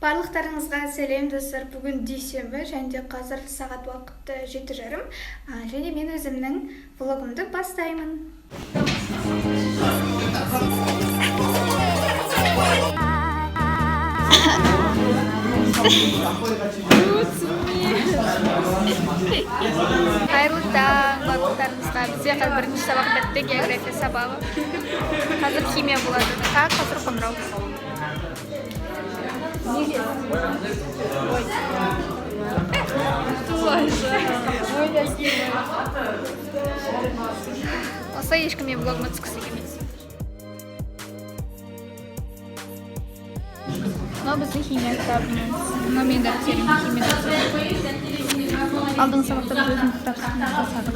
Барлықтарыңызға сәлем достар. Бүгін дүйсенбі және қазір сағат уақыты 7:30. Және мен өзімнің влогымды бастаймын. Қайырлы таң барлықтарыңызға. Бізде қазір бірінші сабақ бітті, география сабағы. Қазір химия болады. Қазір қоңырау. Осылай ешкіммен влогыма түскісі келмейді. Мынау біздің химия кітабымыз. Мынау мен дәптерім химия дәптері. Алдыңғы сабақта біз өзім кітапсыз жасадық.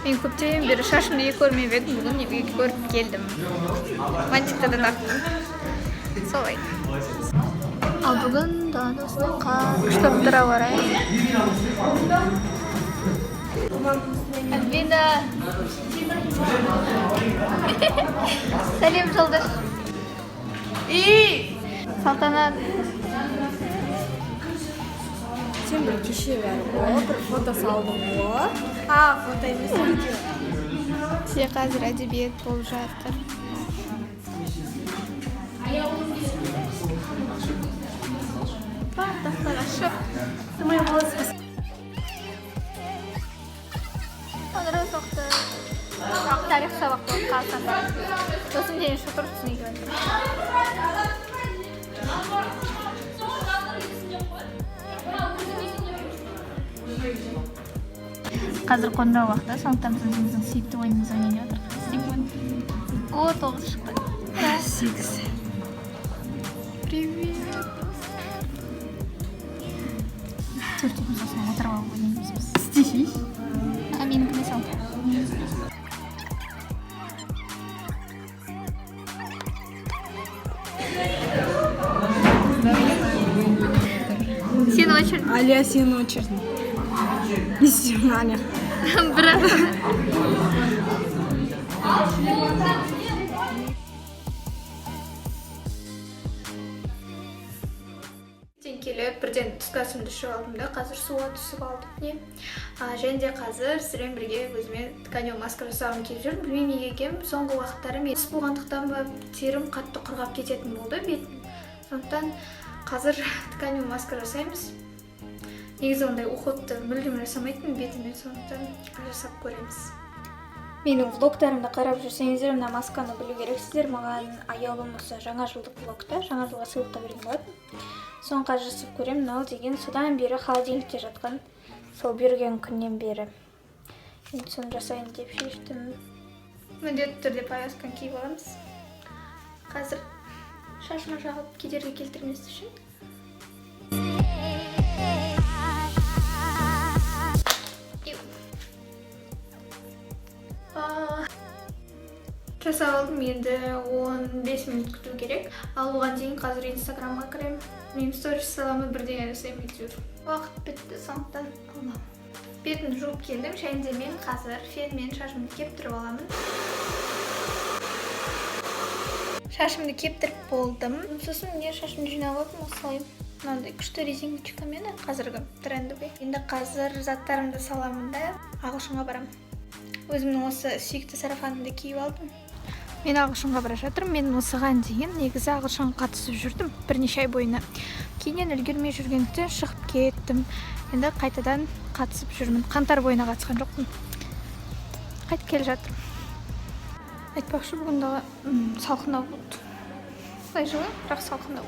Мен көптен бері шашымды неге көрмеп едім, бүгін неге көріп келдім. Бантикті де тақтым. Солай. Ал бүгін достыққа күшті бұтыра барай. Альбина! Сәлем жолдаш! Салтанат! Сен бір кеше бәрі бір фото салдың ғой. Фото емес видео. Бізде қазір әдебиет болып жатыр. Хорошо. Моя волосы. Onları soktu. Tarih sabah болып қалсам. Сосын дене шұқыр түсіне Қазір қоңырау уақыты, сондықтан біз өзіміздің сүйікті ойынымызды ойнап отырмыз. О, 9 шықты. 8. Привет. Төртеуміз осылай отырып алып ойнаймыз біз. Стихи. Менікіне сал. Сен очередь. Аля, сен очередь. Не сен, Аня. Брат. Келіп, бірден түскі асымды ішіп алдым да, қазір суға түсіп алдым. Және де қазір сіздермен бірге өзіме тканевый маска жасауым келіп жүрмін. Білмеймін неге екенмін. Соңғы уақыттары мен іс болғандықтан ба терім қатты құрғап кететін болды бетім. Сондықтан қазір тканевый маска жасаймыз. Негізі ондай уходты мүлдем жасамайтын бетіме, сондықтан жасап көреміз. Менің влогтарымды қарап жүрсеңіздер, мына масканы білу керексіздер. Маған аяулым осы жаңа жылдық влогта, жаңа жылға сыйлыққа берген болатын. Соны қазір жасап көремін. Мынау деген содан бері холодильникте жатқан, сол берген күннен бері. Енді соны жасайын деп шештім. Міндетті түрде повязканы киіп аламыз. Қазір шашыма жағып кедергі келтірмес үшін. Жасап алдым, енді 15 минут күту керек. Ал оған дейін қазір инстаграмға кірем. Мен сторис саламын, бірдеңе жасаймын әйтеуір. Уақыт бітті, сондықтан алмам. Бетімді жуып келдім, және де мен қазір фенмен шашымды кептіріп аламын. Шашымды кептіріп болдым. Сосын не шашымды жинап алдым, осылай. Мынандай күшті резиночкамен қазіргі трендовый. Енді қазір заттарымды саламын да ағылшынға барам. Өзімнің осы сүйікті сарафанымды киіп алдым. Мен ағылшынға бара жатырмын. Мен осыған дейін негізі ағылшынға қатысып жүрдім бірнеше ай бойына. Кейіннен үлгермей жүргендіктен шығып кеттім. Енді қайтадан қатысып жүрмін. Қаңтар бойына қатысқан жоқпын. Қайтып келе жатырмын. Айтпақшы, бүгін дағы салқындау болды. Былай жылы, бірақ салқындау.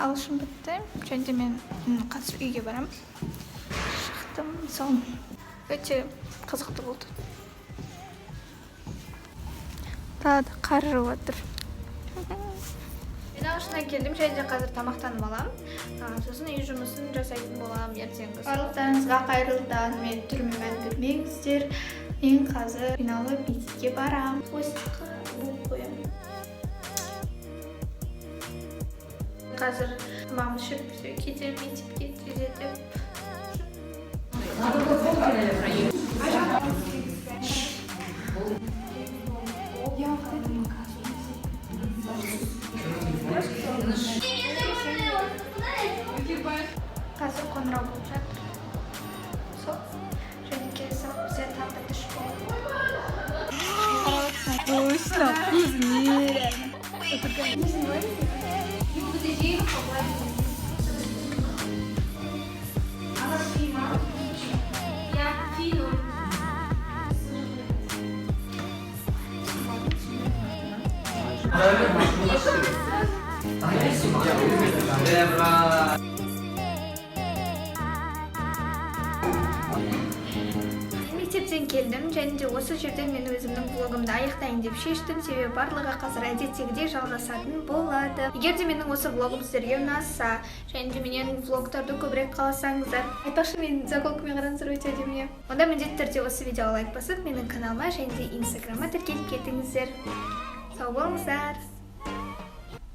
Ағылшын бітті, және де мен қазір үйге барам. Шықтым, сол өте қызықты болды. Тағы қар жауып жатыр. Мен ағылшыннан келдім, және де қазір тамақтанып алам. Сосын үй жұмысын жасайтын болам ертеңгі. Барлықтарыңызға қайырлы таң. Мен түріме мән бермеңіздер. Мен қазір финалы митингке барам. Хвостикқа буып қоямын. Қазір мамам ішіп кетер митингке тездетіп. Мектептен келдім және де осы жерде мен өзімнің влогымды аяқтайын деп шештім, себебі барлығы қазір әдеттегідей жалғасатын болады. Егер де менің осы влогым сіздерге ұнаса және де менен влогтарды көбірек қаласаңыздар, айтпақшы менің заколкамен қараңыздар, өте әдемі. Онда міндетті түрде осы видеоға лайк басып, менің каналыма және де инстаграмға тіркеліп кетіңіздер. Сау болыңыздар.